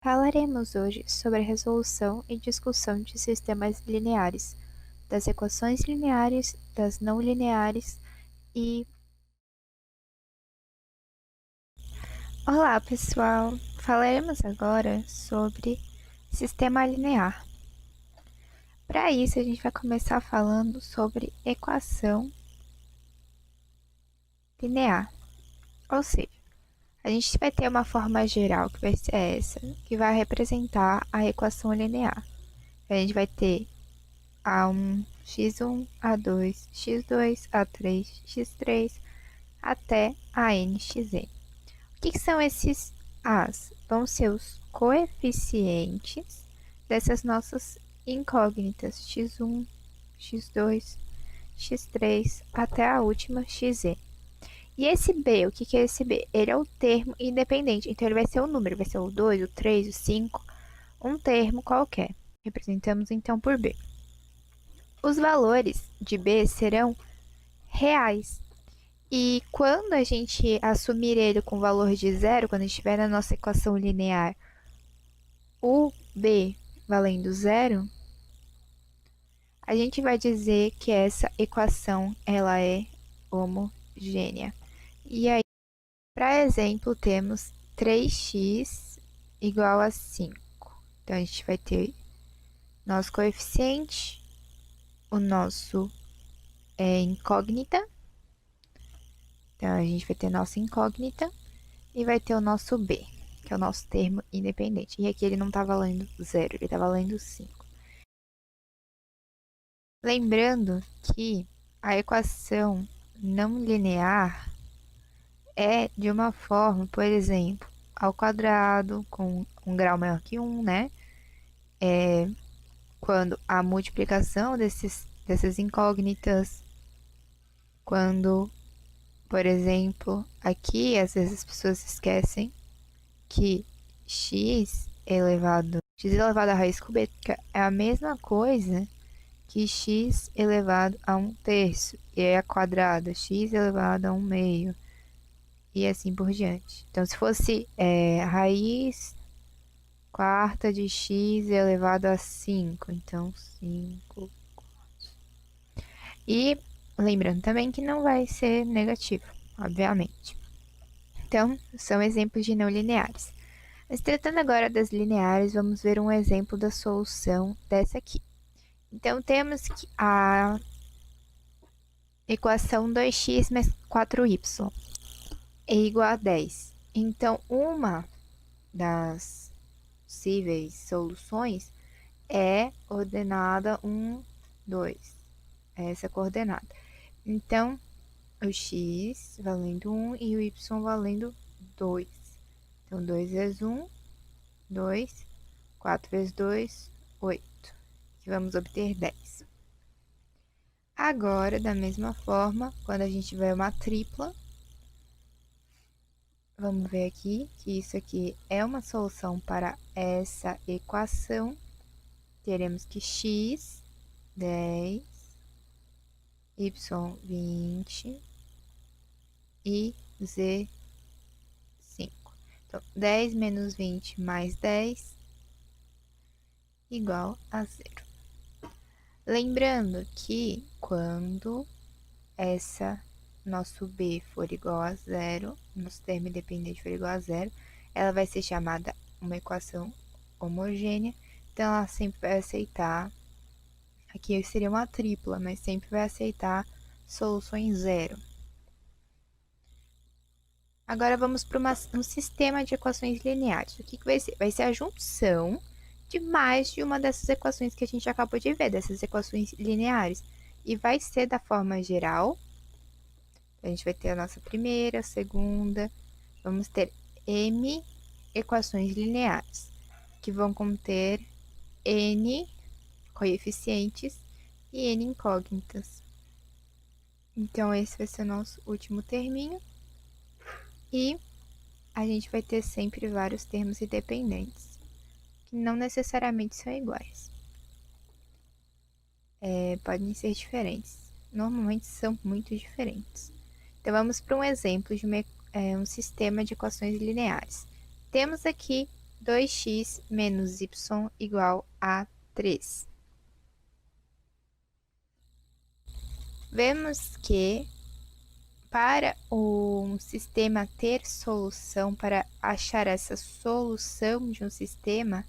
Falaremos hoje sobre a resolução e discussão de sistemas lineares, das equações lineares, das não lineares e... Olá, pessoal! Falaremos agora sobre sistema linear. Para isso, a gente vai começar falando sobre equação linear, ou seja, a gente vai ter uma forma geral que vai ser essa, que vai representar a equação linear. A gente vai ter A1, x1, A2, x2, A3, x3, até a nxn. O que são esses A's? Vão ser os coeficientes dessas nossas incógnitas, x1, x2, x3, até a última, xn. E esse b, o que é esse b? Ele é o termo independente, então ele vai ser o número, vai ser o 2, o 3, o 5, um termo qualquer. Representamos então por b. Os valores de b serão reais. E quando a gente assumir ele com valor de zero, quando estiver na nossa equação linear, o b valendo zero, a gente vai dizer que essa equação ela é homogênea. E aí, para exemplo, temos 3x igual a 5. Então, a gente vai ter nosso coeficiente, o nosso incógnita. Então, a gente vai ter nossa incógnita e vai ter o nosso b, que é o nosso termo independente. E aqui ele não está valendo zero, ele está valendo 5. Lembrando que a equação não linear é de uma forma, por exemplo, ao quadrado com um grau maior que 1, né? Quando a multiplicação dessas incógnitas, quando, por exemplo, aqui às vezes as pessoas esquecem que x elevado à raiz cúbica é a mesma coisa que x elevado a 1/3, e é a quadrada, x elevado a 1/2, e assim por diante. Então, se fosse raiz quarta de x elevado a 5, então 5. E lembrando também que não vai ser negativo, obviamente. Então, são exemplos de não lineares. Mas tratando agora das lineares, vamos ver um exemplo da solução dessa aqui. Então, temos que a equação 2x mais 4y é igual a 10. Então, uma das possíveis soluções é ordenada 1, 2. É essa coordenada. Então, o x valendo 1 e o y valendo 2. Então, 2 vezes 1, 2. 4 vezes 2, 8. Que vamos obter 10. Agora, da mesma forma, quando a gente tiver uma tripla, vamos ver aqui que isso aqui é uma solução para essa equação. Teremos que x, 10, y, 20 e z, 5. Então, 10 menos 20 mais 10 igual a 0. Lembrando que quando nosso b for igual a 0, nosso termo independente for igual a 0, ela vai ser chamada uma equação homogênea, então ela sempre vai aceitar, aqui seria uma tripla, mas sempre vai aceitar soluções zero. Agora vamos para um sistema de equações lineares. O que vai ser? Vai ser a junção de mais de uma dessas equações que a gente acabou de ver, dessas equações lineares. E vai ser da forma geral. A gente vai ter a nossa primeira, segunda, vamos ter m equações lineares, que vão conter n coeficientes e n incógnitas. Então, esse vai ser o nosso último terminho. E a gente vai ter sempre vários termos independentes, que não necessariamente são iguais. Podem ser diferentes. Normalmente são muito diferentes. Então, vamos para um exemplo de um sistema de equações lineares. Temos aqui 2x menos y igual a 3. Vemos que para o sistema ter solução, para achar essa solução de um sistema,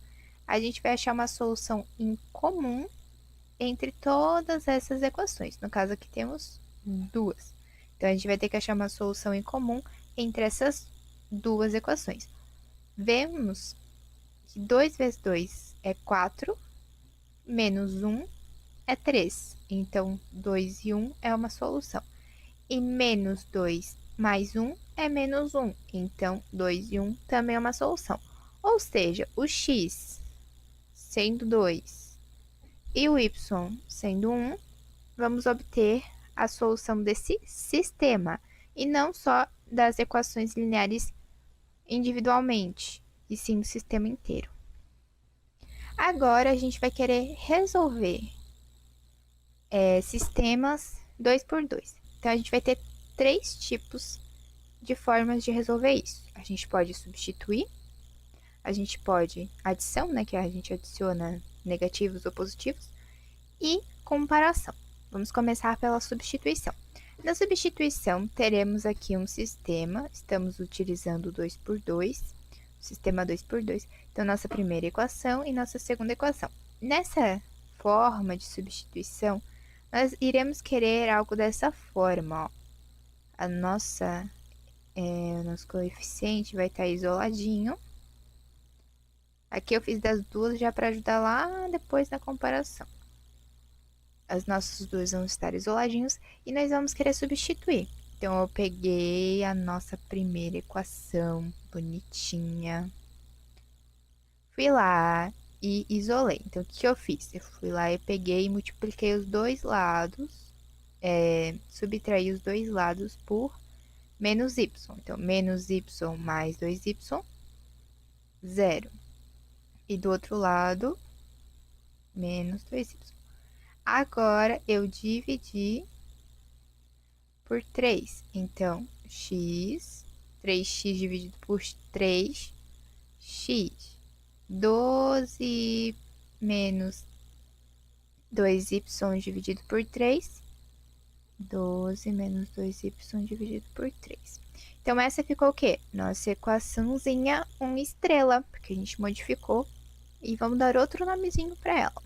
a gente vai achar uma solução em comum entre todas essas equações. No caso aqui temos duas. Então, a gente vai ter que achar uma solução em comum entre essas duas equações. Vemos que 2 vezes 2 é 4, menos 1 é 3. Então, 2 e 1 é uma solução. E menos 2 mais 1 é menos 1. Então, 2 e 1 também é uma solução. Ou seja, o x sendo 2 e o y sendo 1, vamos obter a solução desse sistema, e não só das equações lineares individualmente, e sim do sistema inteiro. Agora, a gente vai querer resolver sistemas 2 por 2. Então, a gente vai ter 3 tipos de formas de resolver isso. A gente pode substituir, a gente pode adição, né, que a gente adiciona negativos ou positivos, e comparação. Vamos começar pela substituição. Na substituição, teremos aqui um sistema, estamos utilizando 2 por 2, sistema 2 por 2, então nossa primeira equação e nossa segunda equação. Nessa forma de substituição, nós iremos querer algo dessa forma, ó. O nosso coeficiente vai estar isoladinho. Aqui eu fiz das duas já para ajudar lá depois na comparação. As nossas duas vão estar isoladinhos e nós vamos querer substituir. Então, eu peguei a nossa primeira equação, bonitinha. Fui lá e isolei. Então, o que eu fiz? Eu fui lá e peguei e multipliquei os dois lados, subtraí os dois lados por menos y. Então, menos y mais 2y, 0. E do outro lado, menos 2y. Agora, eu dividi por 3. Então, 3x dividido por 3, x. 12 menos 2y dividido por 3, 12 menos 2y dividido por 3. Então, essa ficou o quê? Nossa equaçãozinha 1 estrela, porque a gente modificou. E vamos dar outro nomezinho para ela.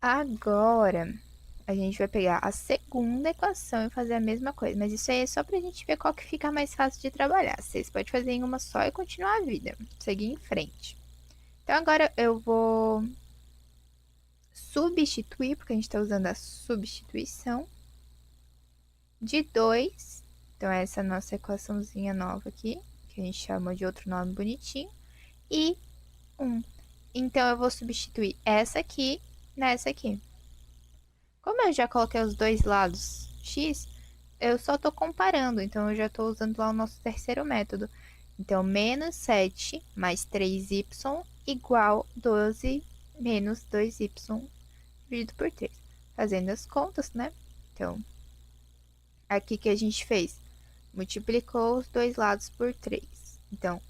Agora, a gente vai pegar a segunda equação e fazer a mesma coisa. Mas isso aí é só para a gente ver qual que fica mais fácil de trabalhar. Vocês podem fazer em uma só e continuar a vida. Seguir em frente. Então, agora eu vou substituir, porque a gente está usando a substituição, de 2. Então, essa é a nossa equaçãozinha nova aqui, que a gente chama de outro nome bonitinho. E 1. Então, eu vou substituir essa aqui nessa aqui. Como eu já coloquei os dois lados x, eu só estou comparando, então eu já estou usando lá o nosso terceiro método. Então, menos 7 mais 3y igual 12 menos 2y dividido por 3. Fazendo as contas, né? Então, aqui que a gente fez? Multiplicou os dois lados por 3. Então,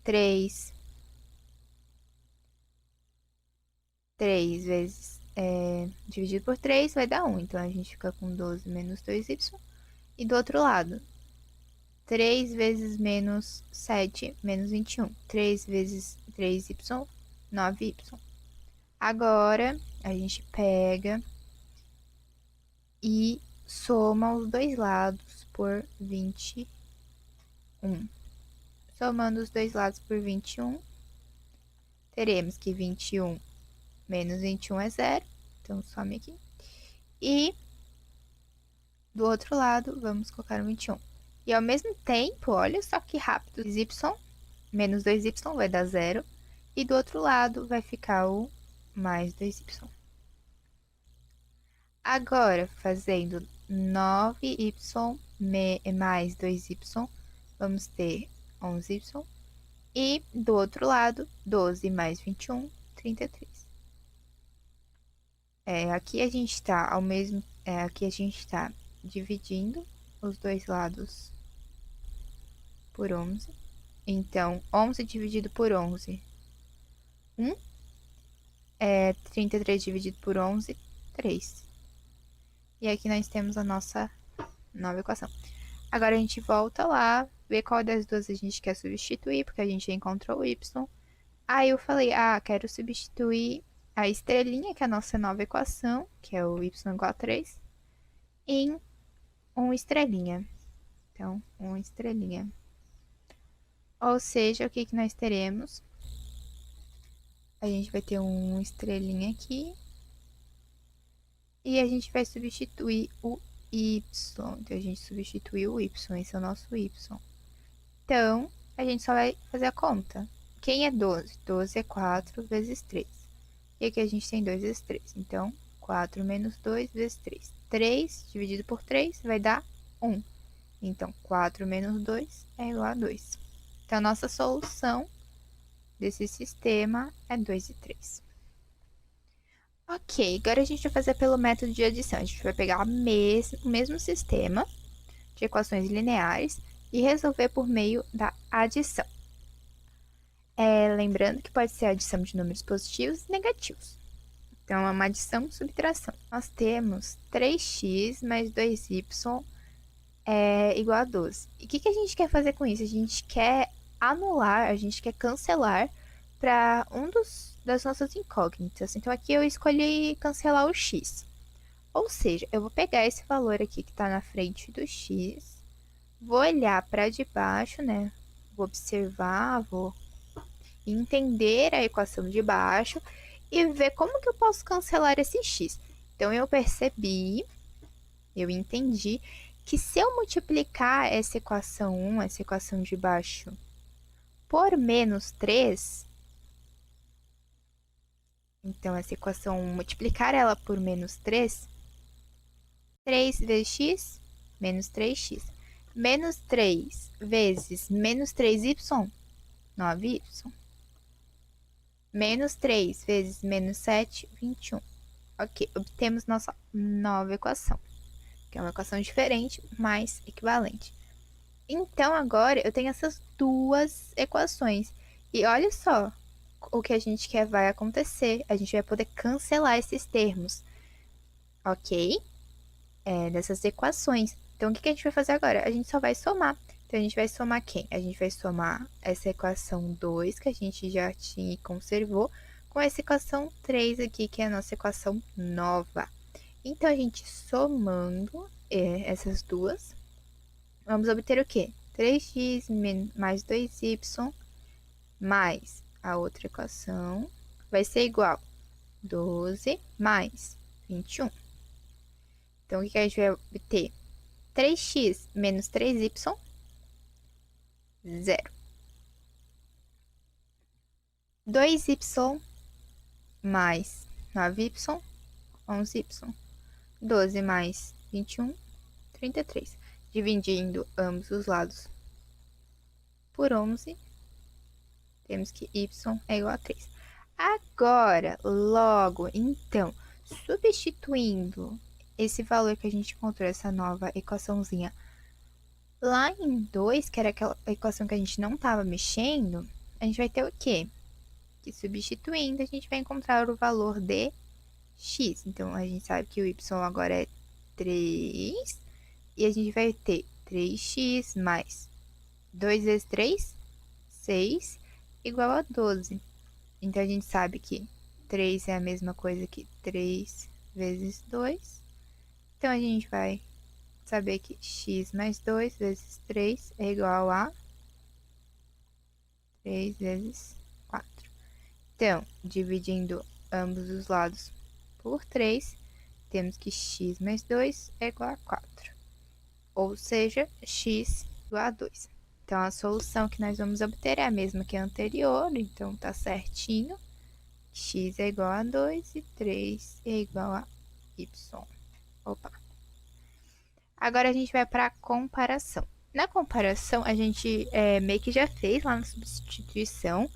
3 vezes dividido por 3 vai dar 1. Então, a gente fica com 12 menos 2y. E do outro lado, 3 vezes menos 7 menos 21. 3 vezes 3y, 9y. Agora, a gente pega e soma os dois lados por 21. Somando os dois lados por 21, teremos que 21 menos 21 é 0. Então, some aqui. E do outro lado, vamos colocar um 21. E ao mesmo tempo, olha só que rápido, y menos 2y vai dar 0. E do outro lado vai ficar o mais 2y. Agora, fazendo 9y mais 2y, vamos ter 11y. E do outro lado, 12 mais 21, 33. Aqui a gente está dividindo os dois lados por 11. Então, 11 dividido por 11, 1. 33 dividido por 11, 3. E aqui nós temos a nossa nova equação. Agora a gente volta lá, vê qual das duas a gente quer substituir, porque a gente já encontrou o y. Aí eu falei, quero substituir a estrelinha, que é a nossa nova equação, que é o y igual a 3, em 1 estrelinha. Então, 1 estrelinha. Ou seja, o que, que nós teremos? A gente vai ter 1 estrelinha aqui. E a gente vai substituir o y. Então, a gente substituiu o y. Esse é o nosso y. Então, a gente só vai fazer a conta. Quem é 12? 12 é 4 vezes 3. E aqui a gente tem 2 vezes 3. Então, 4 menos 2 vezes 3. 3 dividido por 3 vai dar 1. Então, 4 menos 2 é igual a 2. Então, a nossa solução desse sistema é 2 e 3. Ok, agora a gente vai fazer pelo método de adição. A gente vai pegar o mesmo sistema de equações lineares e resolver por meio da adição. Lembrando que pode ser adição de números positivos e negativos. Então, é uma adição subtração. Nós temos 3x mais 2y igual a 12. E o que a gente quer fazer com isso? A gente quer anular, a gente quer cancelar para das nossas incógnitas. Então, aqui eu escolhi cancelar o x. Ou seja, eu vou pegar esse valor aqui que está na frente do x, vou olhar para de baixo, né? Vou observar, vou entender a equação de baixo e ver como que eu posso cancelar esse x. Então, eu percebi, eu entendi que se eu multiplicar essa equação 1, essa equação de baixo, por menos 3, então essa equação 1, multiplicar ela por menos 3, 3 vezes x, menos 3x. Menos 3 vezes menos 3y, 9y. Menos 3 vezes menos 7, 21. Ok, obtemos nossa nova equação, que é uma equação diferente, mas equivalente. Então, agora eu tenho essas duas equações. E olha só o que a gente quer vai acontecer. A gente vai poder cancelar esses termos, ok? Dessas equações. Então, o que a gente vai fazer agora? A gente só vai somar. Então, a gente vai somar quem? A gente vai somar essa equação 2, que a gente já tinha e conservou, com essa equação 3 aqui, que é a nossa equação nova. Então, a gente somando essas duas, vamos obter o quê? 3x mais 2y mais a outra equação vai ser igual a 12 mais 21. Então, o que a gente vai obter? 3x menos 3y, 0. 2y mais 9y, 11y. 12 mais 21, 33. Dividindo ambos os lados por 11, temos que y é igual a 3. Agora, logo, então, substituindo esse valor que a gente encontrou, essa nova equaçãozinha, lá em 2, que era aquela equação que a gente não estava mexendo, a gente vai ter o quê? Que substituindo, a gente vai encontrar o valor de x. Então, a gente sabe que o y agora é 3, e a gente vai ter 3x mais 2 vezes 3, 6, igual a 12. Então, a gente sabe que 3 é a mesma coisa que 3 vezes 2. Então, a gente vai saber que x mais 2 vezes 3 é igual a 3 vezes 4. Então, dividindo ambos os lados por 3, temos que x mais 2 é igual a 4. Ou seja, x igual a 2. Então, a solução que nós vamos obter é a mesma que a anterior, então tá certinho. X é igual a 2 e 3 é igual a y. Opa! Agora a gente vai para a comparação. Na comparação, a gente meio que já fez lá na substituição,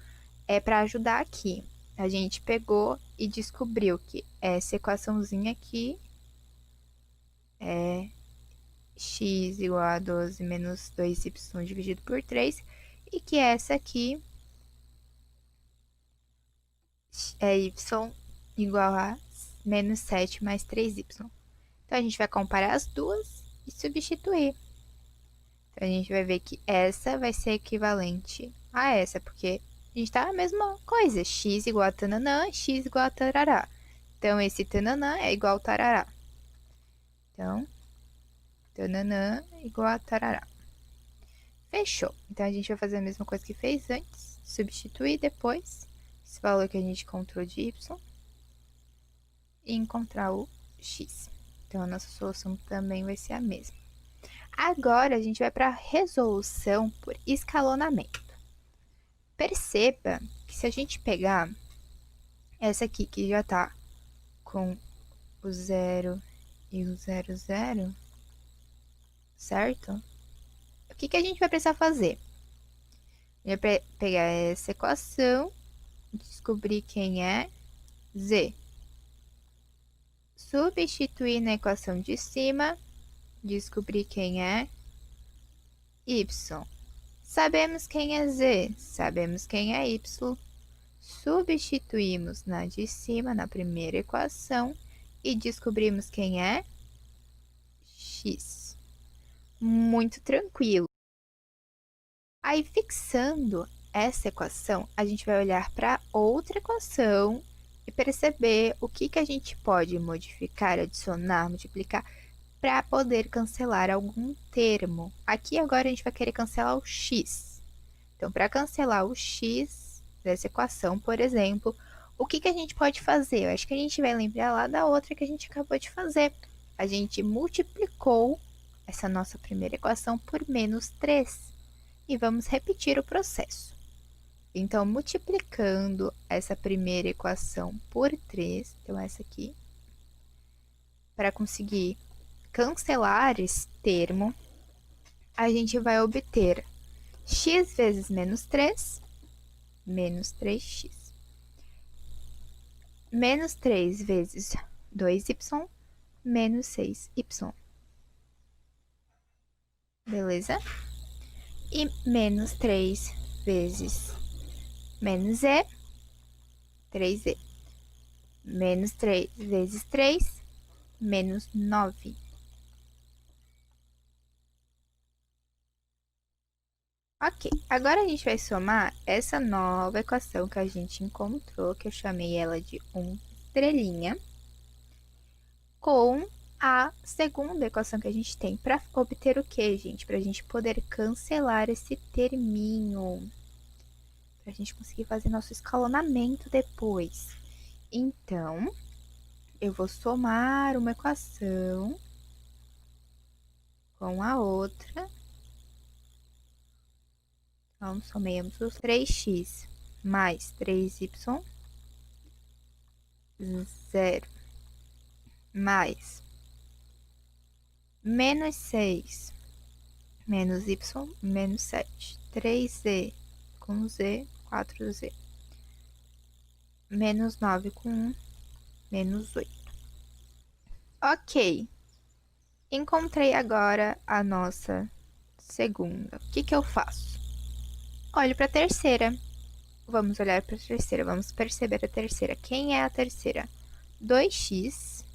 para ajudar aqui. A gente pegou e descobriu que essa equaçãozinha aqui é x igual a 12 menos 2y dividido por 3, e que essa aqui é y igual a menos 7 mais 3y. Então, a gente vai comparar as duas e substituir. Então, a gente vai ver que essa vai ser equivalente a essa, porque a gente está na mesma coisa. X igual a tananã, x igual a tarará. Então, esse tananã é igual a tarará. Então, tananã igual a tarará. Fechou. Então, a gente vai fazer a mesma coisa que fez antes. Substituir depois esse valor que a gente encontrou de y e encontrar o x. Então, a nossa solução também vai ser a mesma. Agora, a gente vai para a resolução por escalonamento. Perceba que se a gente pegar essa aqui, que já está com o 0 e o 0, 0, certo? O que a gente vai precisar fazer? A gente vai pegar essa equação, descobrir quem é z. Substituir na equação de cima, descobrir quem é y. Sabemos quem é z, sabemos quem é y. Substituímos na de cima, na primeira equação, e descobrimos quem é x. Muito tranquilo. Aí, fixando essa equação, a gente vai olhar para outra equação e perceber o que a gente pode modificar, adicionar, multiplicar, para poder cancelar algum termo. Aqui, agora, a gente vai querer cancelar o x. Então, para cancelar o x dessa equação, por exemplo, o que a gente pode fazer? Eu acho que a gente vai lembrar lá da outra que a gente acabou de fazer. A gente multiplicou essa nossa primeira equação por menos 3. E vamos repetir o processo. Então, multiplicando essa primeira equação por 3, então essa aqui, para conseguir cancelar esse termo, a gente vai obter x vezes menos 3, menos 3x. Menos 3 vezes 2y, menos 6y. Beleza? E menos 3 vezes menos z, 3z. Menos 3 vezes 3, menos 9. Ok, agora a gente vai somar essa nova equação que a gente encontrou, que eu chamei ela de 1 estrelinha, com a segunda equação que a gente tem para obter o que, gente? Para a gente poder cancelar esse terminho, para a gente conseguir fazer nosso escalonamento depois. Então, eu vou somar uma equação com a outra. Então, somemos os 3x mais 3y, 0, mais menos 6, menos y, menos 7. 3z com z, 4z. Menos 9 com 1, menos 8. Ok. Encontrei agora a nossa segunda. O que eu faço? Olho para a terceira. Vamos olhar para a terceira, vamos perceber a terceira. Quem é a terceira? 2x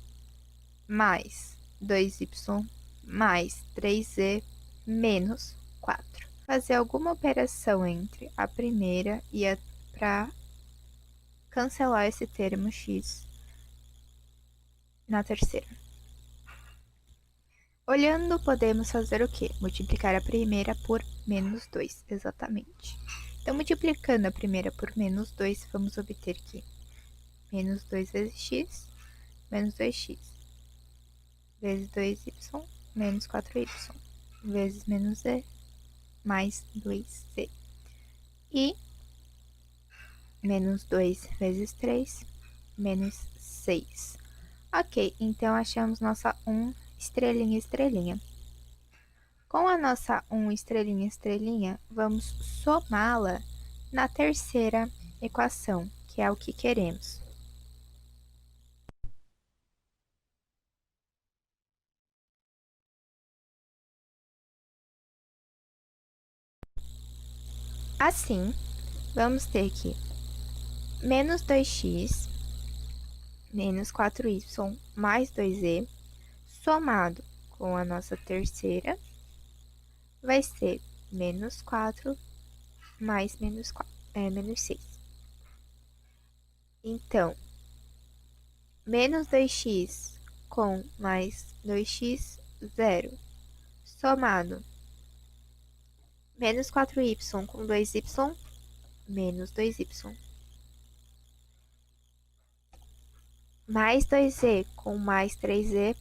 mais 2y mais 3z menos 4. Fazer alguma operação entre a primeira e a para cancelar esse termo x na terceira. Olhando, podemos fazer o quê? Multiplicar a primeira por menos 2, exatamente. Então, multiplicando a primeira por menos 2, vamos obter que menos 2 vezes x, menos 2x, vezes 2y, menos 4y, vezes menos z, mais 2z. E menos 2 vezes 3, menos 6. Ok, então achamos nossa 1 estrelinha, estrelinha. Com a nossa 1 estrelinha, estrelinha, vamos somá-la na terceira equação, que é o que queremos. Assim, vamos ter que menos 2x menos 4y mais 2z somado com a nossa terceira vai ser menos 4 mais menos 6. Então, menos 2x com mais 2x, zero. Somado, menos 4y com 2y, menos 2y. Mais 2z com mais 3z,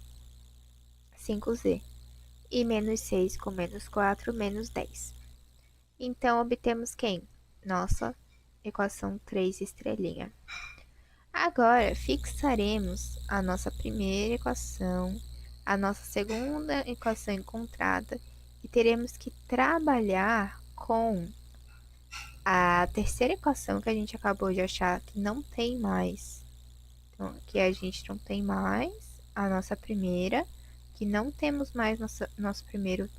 5z. E menos 6 com menos 4, menos 10. Então, obtemos quem? Nossa equação 3 estrelinha. Agora, fixaremos a nossa primeira equação, a nossa segunda equação encontrada e teremos que trabalhar com a terceira equação que a gente acabou de achar que não tem mais. Então, aqui a gente não tem mais a nossa primeira, que não temos mais nosso primeiro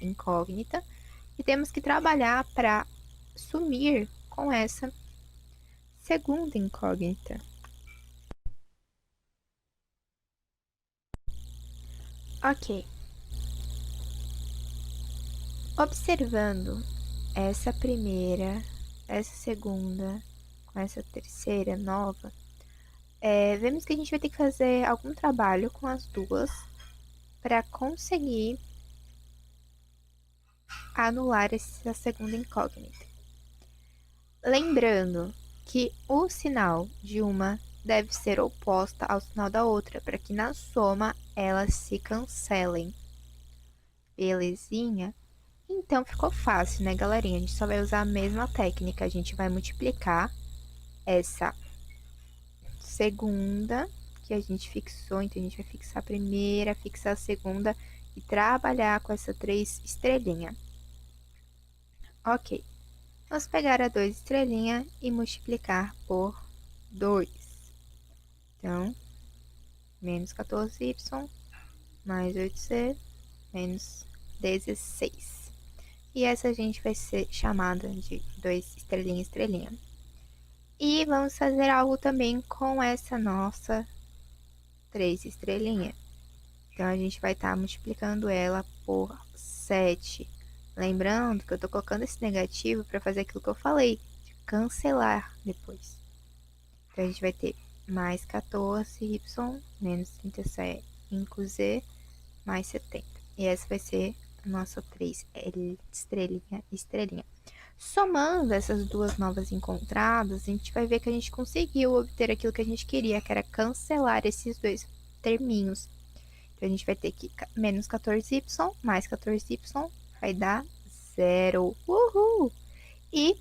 incógnita, e temos que trabalhar para sumir com essa segunda incógnita. Ok. Observando essa primeira, essa segunda, com essa terceira nova, vemos que a gente vai ter que fazer algum trabalho com as duas para conseguir anular essa segunda incógnita. Lembrando que o sinal de uma deve ser oposta ao sinal da outra, para que na soma elas se cancelem. Belezinha? Então ficou fácil, né, galerinha? A gente só vai usar a mesma técnica. A gente vai multiplicar essa segunda que a gente fixou. Então, a gente vai fixar a primeira, fixar a segunda e trabalhar com essa 3 estrelinha. Ok. Vamos pegar a 2 estrelinha e multiplicar por 2. Então, menos 14y mais 8z menos 16. E essa a gente vai ser chamada de 2 estrelinha, estrelinha. E vamos fazer algo também com essa nossa 3 estrelinha. Então, a gente vai estar multiplicando ela por 7. Lembrando que eu estou colocando esse negativo para fazer aquilo que eu falei, de cancelar depois. Então, a gente vai ter mais 14y menos 37 5z mais 70. E essa vai ser a nossa 3 estrelinha, estrelinha. Somando essas duas novas encontradas, a gente vai ver que a gente conseguiu obter aquilo que a gente queria, que era cancelar esses dois terminhos. Então, a gente vai ter que menos 14y mais 14y vai dar 0. Uhul! E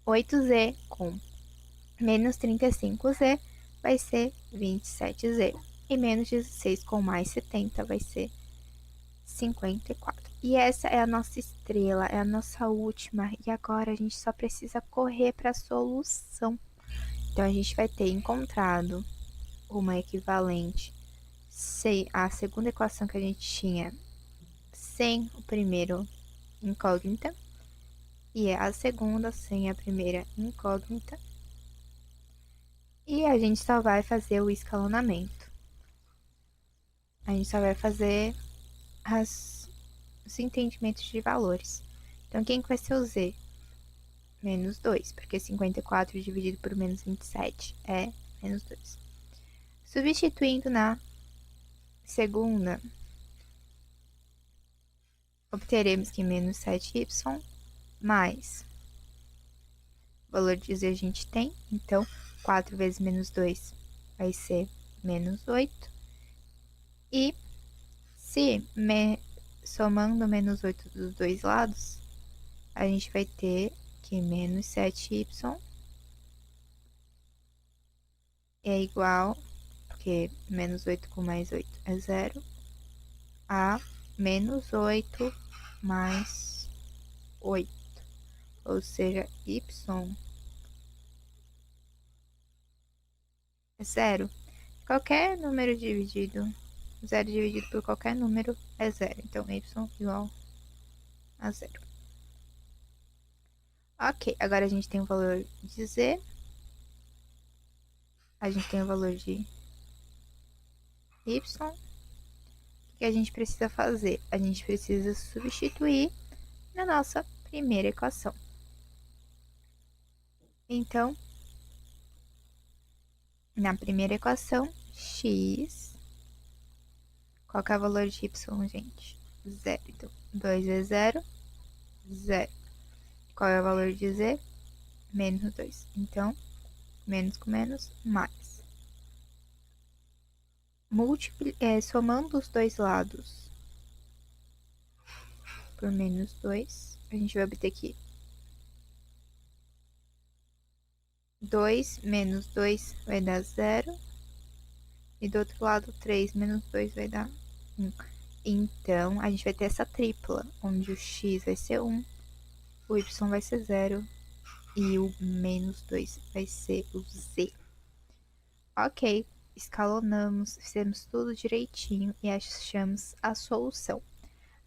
8z com menos 35z vai ser 27z. E menos 16 com mais 70 vai ser 54. E essa é a nossa estrela, é a nossa última. E agora a gente só precisa correr para a solução. Então, a gente vai ter encontrado uma equivalente a segunda equação que a gente tinha sem o primeiro incógnita. E é a segunda sem a primeira incógnita. E a gente só vai fazer o escalonamento. A gente só vai fazer os entendimentos de valores. Então, quem que vai ser o z? Menos 2, porque 54 dividido por menos 27 é menos 2. Substituindo na segunda, obteremos que menos 7y mais o valor de z a gente tem, então 4 vezes menos 2 vai ser menos 8. E se somando menos 8 dos dois lados, a gente vai ter que menos 7y é igual, porque menos 8 com mais 8 é 0, a menos 8 mais 8, ou seja, y é 0. Qualquer número dividido, 0 dividido por qualquer número é 0, então y igual a 0. Ok, agora a gente tem o valor de z, a gente tem o valor de y. O que a gente precisa fazer? A gente precisa substituir na nossa primeira equação. Então, na primeira equação, x, qual que é o valor de y, gente? Zero. Então, 2 vezes 0, 0. Qual é o valor de z? Menos 2. Então, menos com menos, mais. Somando os dois lados por menos 2, a gente vai obter aqui 2 menos 2 vai dar 0. E do outro lado, 3 menos 2 vai dar 1. Então, a gente vai ter essa tripla, onde o x vai ser 1, o y vai ser 0 e o menos 2 vai ser o z. Ok, escalonamos, fizemos tudo direitinho e achamos a solução.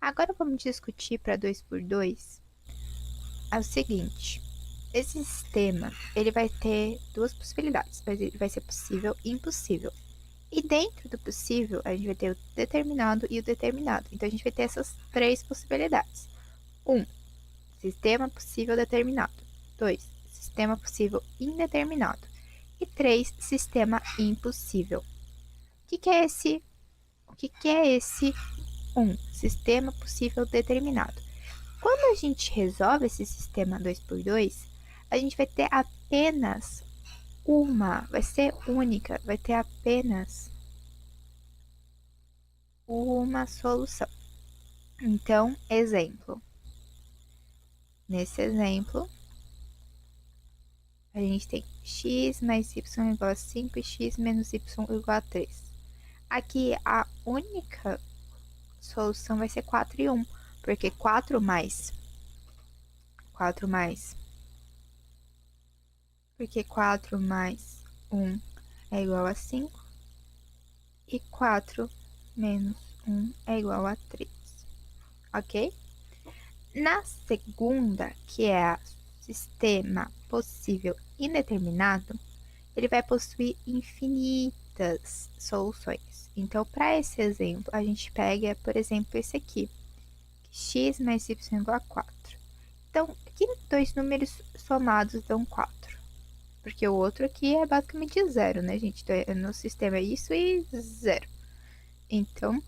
Agora vamos discutir para 2 por 2 é o seguinte. Esse sistema ele vai ter duas possibilidades, vai ser possível e impossível. E dentro do possível, a gente vai ter o determinado e o determinado. Então, a gente vai ter essas três possibilidades. 1. Sistema possível determinado. 2. Sistema possível indeterminado. E 3. Sistema impossível. O que é esse? O que é esse 1? Sistema possível determinado. Quando a gente resolve esse sistema 2 por 2, a gente vai ter apenas vai ser única, vai ter apenas uma solução. Então, exemplo. Nesse exemplo, a gente tem x mais y igual a 5 e x menos y igual a 3. Aqui, a única solução vai ser 4 e 1, porque 4 mais porque 4 mais 1 é igual a 5 e 4 menos 1 é igual a 3, ok? Na segunda, que é o sistema possível indeterminado, ele vai possuir infinitas soluções. Então, para esse exemplo, a gente pega, por exemplo, esse aqui, x mais y igual a 4. Então, aqui dois números somados dão 4, porque o outro aqui é basicamente zero, né, gente? Então, no sistema é isso e 0. Então,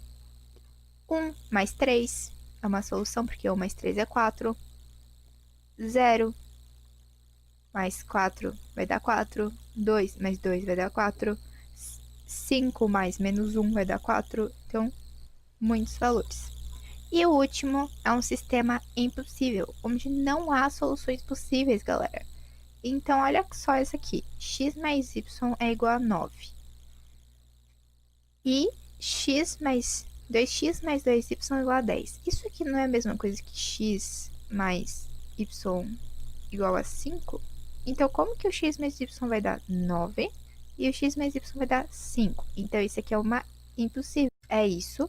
1 mais 3 é uma solução, porque 1 mais 3 é 4. 0 mais 4 vai dar 4. 2 mais 2 vai dar 4. 5 mais menos 1 vai dar 4. Então, muitos valores. E o último é um sistema impossível, onde não há soluções possíveis, galera. Então, olha só isso aqui. X mais y é igual a 9. E 2x mais 2y é igual a 10. Isso aqui não é a mesma coisa que x mais y igual a 5? Então, como que o x mais y vai dar 9 e o x mais y vai dar 5? Então, isso aqui é uma impossível. É isso.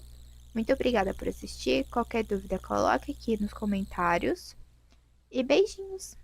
Muito obrigada por assistir. Qualquer dúvida, coloque aqui nos comentários. E beijinhos!